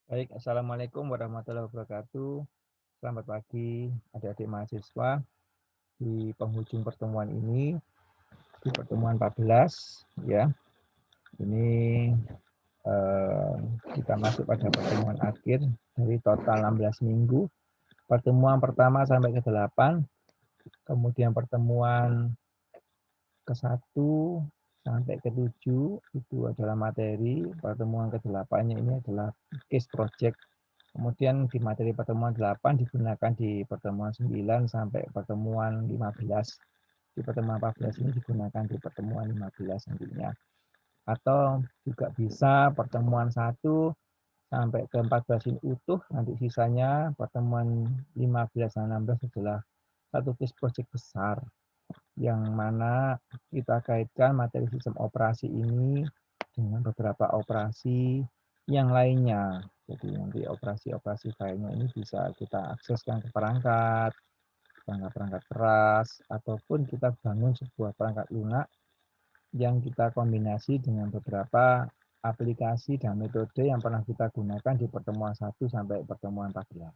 Baik, Assalamualaikum warahmatullahi wabarakatuh. Selamat pagi, adik-adik mahasiswa. Di penghujung pertemuan ini, di pertemuan 14, ya, ini kita masuk pada pertemuan akhir dari total 16 minggu. Pertemuan pertama sampai ke 8, kemudian pertemuan ke-1 sampai ke-7 itu adalah materi, pertemuan ke-8-nya ini adalah case project. Kemudian di materi pertemuan 8 digunakan di pertemuan 9 sampai pertemuan 15. Di pertemuan 14 ini digunakan di pertemuan 15 nantinya. Atau juga bisa pertemuan 1 sampai ke 14 ini utuh, nanti sisanya pertemuan 15 dan 16 adalah satu case project besar yang mana kita kaitkan materi sistem operasi ini dengan beberapa operasi yang lainnya. Jadi nanti operasi-operasi filenya ini bisa kita akseskan ke perangkat keras, ataupun kita bangun sebuah perangkat lunak yang kita kombinasi dengan beberapa aplikasi dan metode yang pernah kita gunakan di pertemuan 1 sampai pertemuan 14.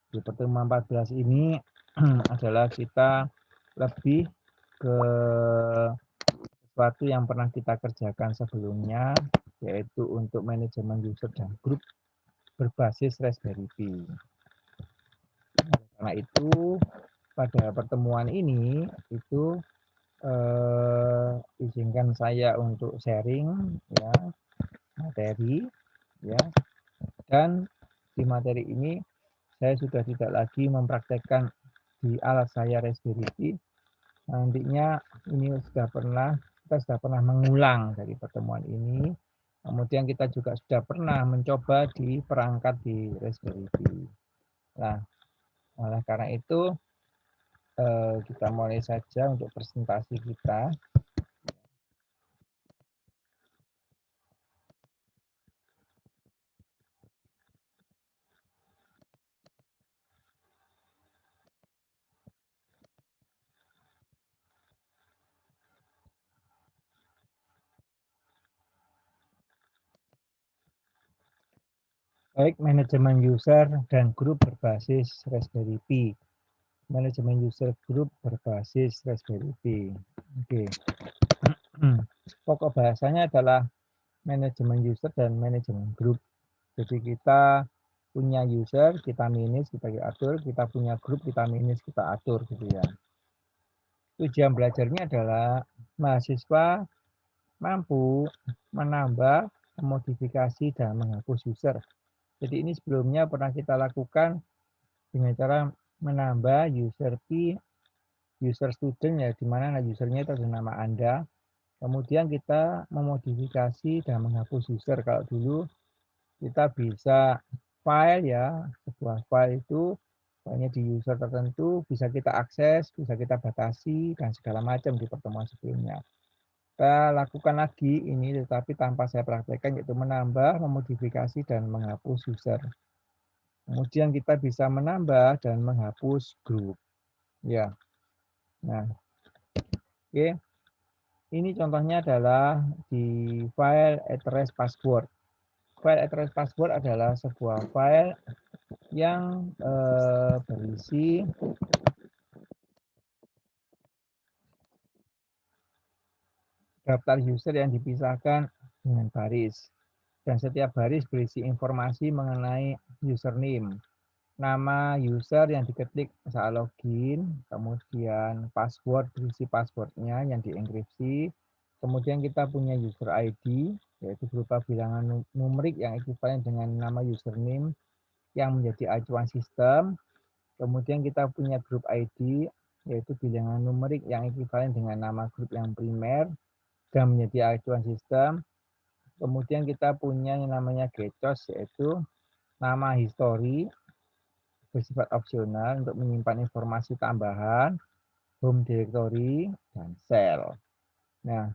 Di pertemuan 14 ini adalah kita lebih ke sesuatu yang pernah kita kerjakan sebelumnya, yaitu untuk manajemen user dan grup berbasis Raspberry Pi. Karena itu, pada pertemuan ini, itu izinkan saya untuk sharing ya materi, ya, dan di materi ini saya sudah tidak lagi mempraktekkan di alat saya Raspberry Pi. Nantinya ini kita sudah pernah mengulang dari pertemuan ini. Kemudian kita juga sudah pernah mencoba di perangkat di Raspberry Pi. Nah, oleh karena itu kita mulai saja untuk presentasi kita. Baik, manajemen user dan grup berbasis Raspberry Pi. Manajemen user grup berbasis Raspberry Pi. Oke. Pokok bahasanya adalah manajemen user dan manajemen grup. Jadi kita punya user, kita manage, kita atur, kita punya grup, kita manage, kita atur gitu ya. Tujuan belajarnya adalah mahasiswa mampu menambah, memodifikasi, dan menghapus user. Jadi ini sebelumnya pernah kita lakukan dengan cara menambah user P, user student ya, di mana usernya itu adalah nama Anda. Kemudian kita memodifikasi dan menghapus user. Kalau dulu kita bisa file ya, sebuah file itu hanya di user tertentu, bisa kita akses, bisa kita batasi, dan segala macam di pertemuan sebelumnya. Kita lakukan lagi ini, tetapi tanpa saya praktekkan, yaitu menambah, memodifikasi, dan menghapus user. Kemudian kita bisa menambah dan menghapus grup. Ya, nah, oke. Ini contohnya adalah di file address password. File address password adalah sebuah file yang berisi daftar user yang dipisahkan dengan baris. Dan setiap baris berisi informasi mengenai username, nama user yang diketik saat login, kemudian password berisi passwordnya yang dienkripsi, kemudian kita punya user ID, yaitu berupa bilangan numerik yang ekuivalen dengan nama username yang menjadi acuan sistem, kemudian kita punya grup ID, yaitu bilangan numerik yang ekuivalen dengan nama grup yang primer dan menjadi acuan sistem. Kemudian kita punya yang namanya gecos, yaitu nama history bersifat opsional untuk menyimpan informasi tambahan, home directory, dan shell. Nah,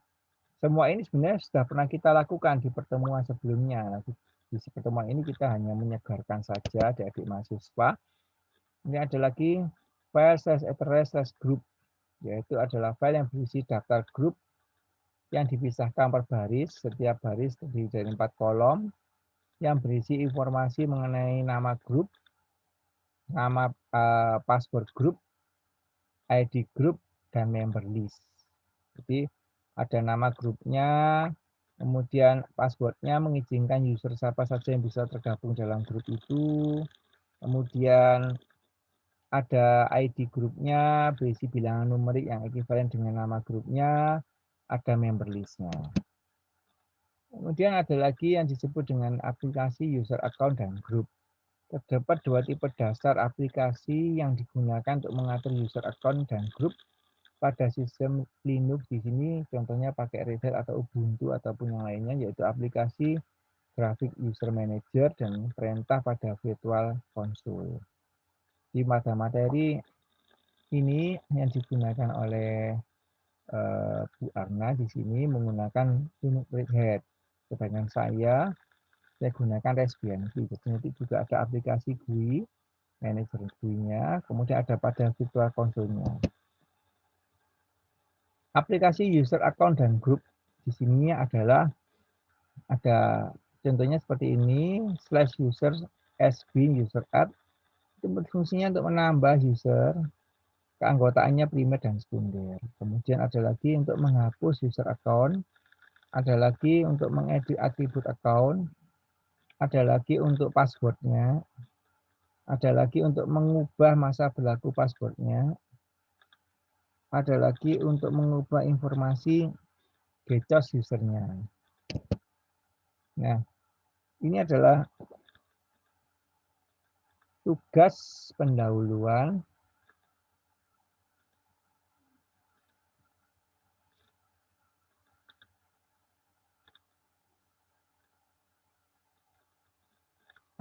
semua ini sebenarnya sudah pernah kita lakukan di pertemuan sebelumnya. Di pertemuan ini kita hanya menyegarkan saja adik-adik mahasiswa. Ini ada lagi file /address/group, yaitu adalah file yang berisi daftar grup yang dipisahkan per baris. Setiap baris terdiri dari 4 kolom yang berisi informasi mengenai nama grup, nama password grup, ID grup, dan member list. Jadi ada nama grupnya, kemudian passwordnya mengizinkan user siapa saja yang bisa tergabung dalam grup itu, kemudian ada ID grupnya, berisi bilangan numerik yang ekuivalen dengan nama grupnya, ada member listnya. Kemudian ada lagi yang disebut dengan aplikasi user account dan grup. Terdapat dua tipe dasar aplikasi yang digunakan untuk mengatur user account dan grup pada sistem Linux. Di sini contohnya pakai Red Hat atau Ubuntu ataupun yang lainnya, yaitu aplikasi Graphic User Manager dan perintah pada Virtual Console. Di materi ini yang digunakan oleh Bu Arna di sini menggunakan Linux Red Hat. Sedangkan saya gunakan Raspbian Pi. Jadi nanti juga ada aplikasi GUI, manajer GUI-nya, kemudian ada pada Virtual Console-nya. Aplikasi user account dan group di sini adalah ada contohnya seperti ini, /user sbin user add, itu berfungsinya untuk menambah user, keanggotaannya primer dan sekunder. Kemudian ada lagi untuk menghapus user account, ada lagi untuk mengedit atribut account, ada lagi untuk passwordnya, ada lagi untuk mengubah masa berlaku passwordnya, ada lagi untuk mengubah informasi gecos usernya. Nah, ini adalah tugas pendahuluan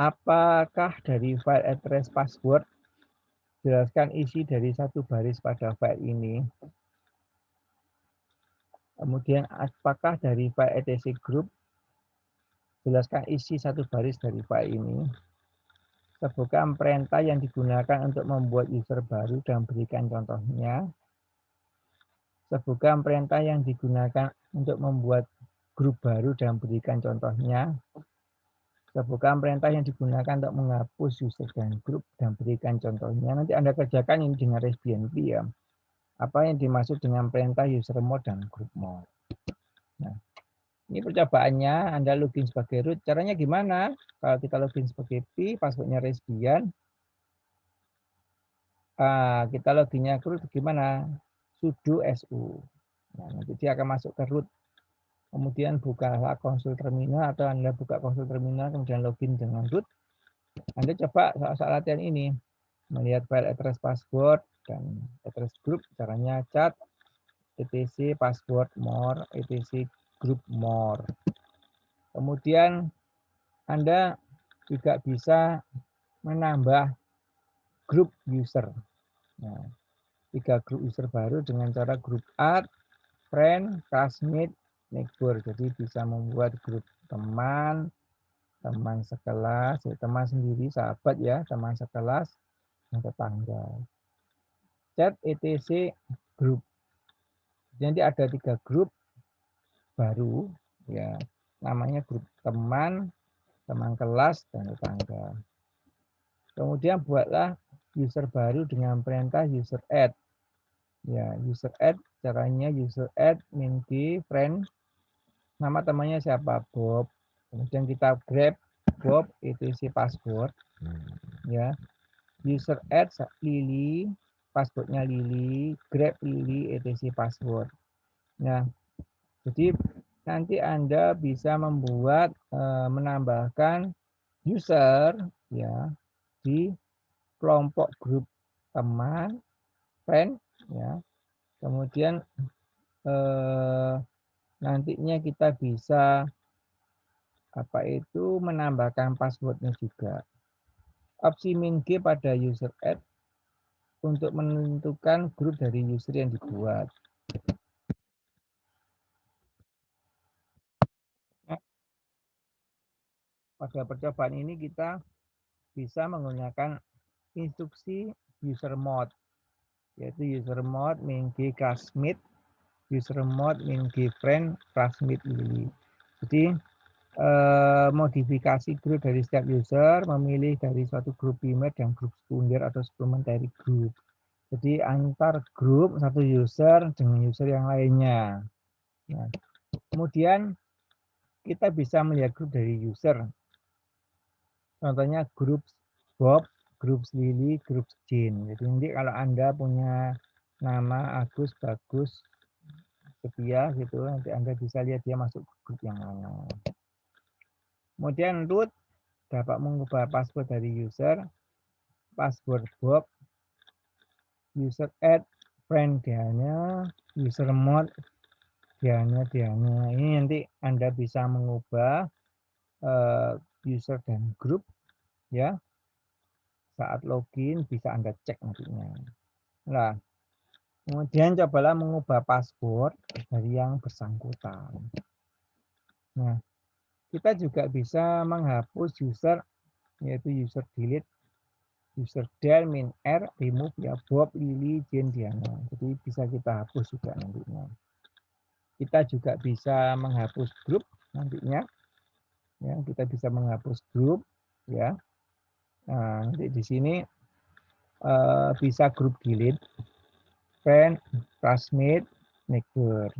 apakah dari file address password, jelaskan isi dari satu baris pada file ini. Kemudian apakah dari file etc group, jelaskan isi satu baris dari file ini. Sebutkan perintah yang digunakan untuk membuat user baru dan berikan contohnya. Sebutkan perintah yang digunakan untuk membuat grup baru dan berikan contohnya. Sebutkan perintah yang digunakan untuk menghapus user dan grup dan berikan contohnya. Nanti Anda kerjakan ini dengan Raspbian Pi ya. Apa yang dimaksud dengan perintah user mode dan group mode. Nah, ini percobaannya, Anda login sebagai root. Caranya gimana? Kalau kita login sebagai Pi, passwordnya Raspbian. Kita loginnya ke root gimana? Sudo su. Nah, nanti dia akan masuk ke root. Kemudian bukalah konsol terminal atau Anda buka konsol terminal kemudian login dengan root. Anda coba soal latihan ini. Melihat file address password dan address group. Caranya cat etc password more etc group more. Kemudian Anda juga bisa menambah grup user. Nah, 3 grup user baru dengan cara grup add, friend, classmate, neighbor. Jadi bisa membuat grup teman, teman sekelas, teman sendiri, sahabat ya, teman sekelas, dan tetangga. Chat etc grup. Jadi ada 3 grup baru ya, namanya grup teman, teman kelas, dan tetangga. Kemudian buatlah user baru dengan perintah user add. Ya, user add caranya user add min g friend. Nama temannya siapa? Bob. Kemudian kita grab Bob etc password. Ya. User add Lily, passwordnya Lily, grab Lily etc password. Nah, jadi nanti Anda bisa membuat menambahkan user ya di kelompok grup teman, friend ya. Kemudian nantinya kita bisa menambahkan passwordnya juga. Opsi min G pada user add untuk menentukan grup dari user yang dibuat. Pada percobaan ini kita bisa menggunakan instruksi user mode, yaitu user mode min G classmate, user mode min G friend, classmate Lily. Jadi modifikasi grup dari setiap user, memilih dari suatu grup primer dan grup sekunder atau supplementary group. Jadi antar grup satu user dengan user yang lainnya. Nah, kemudian kita bisa melihat grup dari user. Contohnya grup Bob, grup Lily, grup Jin. Jadi nanti kalau Anda punya nama Agus, Bagus, Setia gitu, nanti Anda bisa lihat dia masuk grup yang mana. Kemudian root dapat mengubah password dari user, password Bob, user add, friend Diana, user mod Diana. Ini nanti Anda bisa mengubah user dan grup ya. Saat login bisa Anda cek nantinya. Nah, kemudian cobalah mengubah password dari yang bersangkutan. Nah, kita juga bisa menghapus user, yaitu user delete, user del, min r, remove ya Bob, Lily, Jane, Diana. Jadi bisa kita hapus juga nantinya. Kita juga bisa menghapus grup nantinya. Ya, kita bisa menghapus grup ya. Nah, nanti di sini bisa grup delete, friend, classmate, neighbor.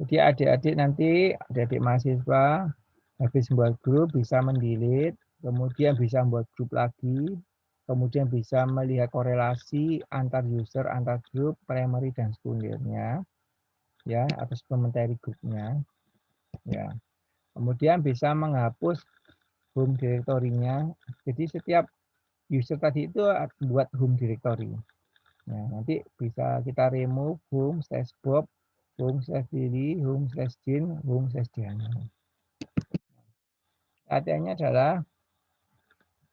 Jadi adik-adik nanti, adik-adik mahasiswa habis membuat grup bisa mendelete, kemudian bisa membuat grup lagi, kemudian bisa melihat korelasi antar user, antar grup, primary dan sekundernya, ya, atau supplementary grupnya, ya. Kemudian bisa menghapus home directory-nya. Jadi setiap user tadi itu buat home directory. Nah, nanti bisa kita remove home slash Bob, home slash Lily, home slash Jin, home slash Diana. Latihannya adalah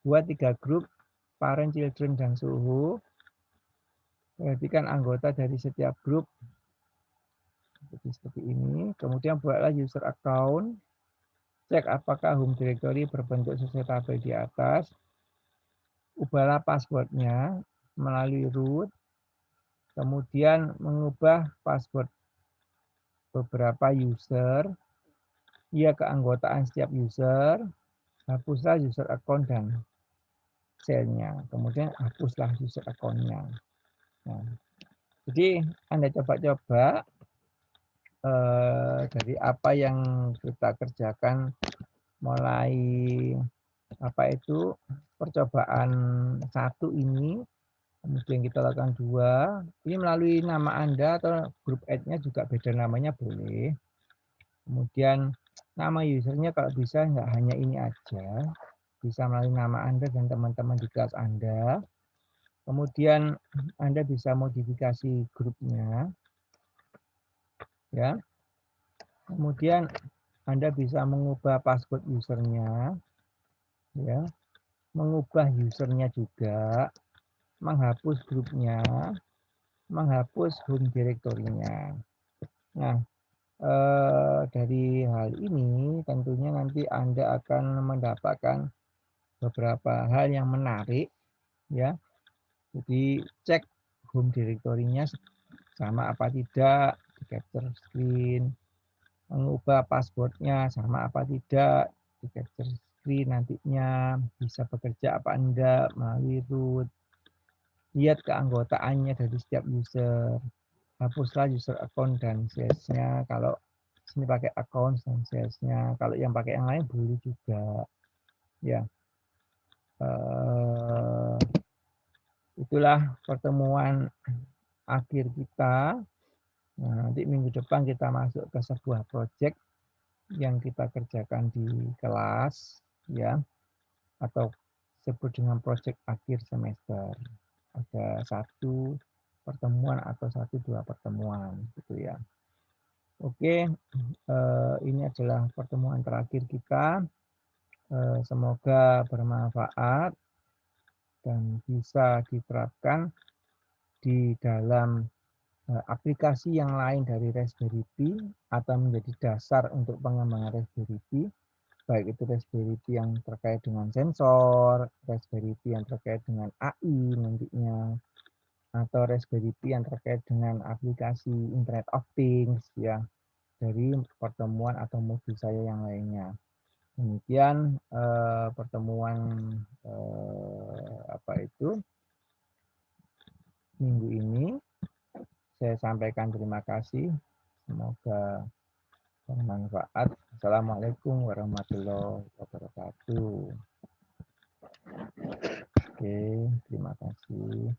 buat 3 grup parent, children, dan suhu. Perhatikan anggota dari setiap grup seperti ini. Kemudian buatlah user account. Cek apakah home directory berbentuk sesuai tabel di atas. Ubahlah passwordnya melalui root. Kemudian mengubah password beberapa user. Ia keanggotaan setiap user. Hapuslah user account dan selnya. Kemudian hapuslah user account-nya. Nah, jadi Anda coba-coba dari apa yang kita kerjakan mulai apa itu percobaan 1 ini, kemudian kita lakukan 2, ini melalui nama Anda atau grup add-nya juga beda namanya boleh. Kemudian nama usernya kalau bisa nggak hanya ini aja, bisa melalui nama Anda dan teman-teman di kelas Anda. Kemudian Anda bisa modifikasi grupnya, ya. Kemudian Anda bisa mengubah password usernya, ya, mengubah usernya juga, menghapus grupnya, menghapus home directory-nya. Nah, dari hal ini tentunya nanti Anda akan mendapatkan beberapa hal yang menarik, ya. Jadi cek home directory-nya sama apa tidak, di capture screen, mengubah passwordnya sama apa tidak, di capture screen nantinya, bisa bekerja apa enggak melalui root, lihat keanggotaannya dari setiap user, hapuslah user account dan sales-nya kalau sini pakai account dan sales-nya, kalau yang pakai yang lain boleh juga, ya. Itulah pertemuan akhir kita. Nah, nanti minggu depan kita masuk ke sebuah project yang kita kerjakan di kelas, ya, atau sebut dengan project akhir semester. Ada 1 pertemuan atau 1-2 pertemuan, gitu ya. Oke, ini adalah pertemuan terakhir kita. Semoga bermanfaat dan bisa diterapkan di dalam aplikasi yang lain dari Raspberry Pi atau menjadi dasar untuk pengembangan Raspberry Pi, baik itu Raspberry Pi yang terkait dengan sensor, Raspberry Pi yang terkait dengan AI nantinya, atau Raspberry Pi yang terkait dengan aplikasi Internet of Things, ya, dari pertemuan atau modul saya yang lainnya. Demikian pertemuan minggu ini. Saya sampaikan terima kasih. Semoga bermanfaat. Assalamualaikum warahmatullahi wabarakatuh. Oke, terima kasih.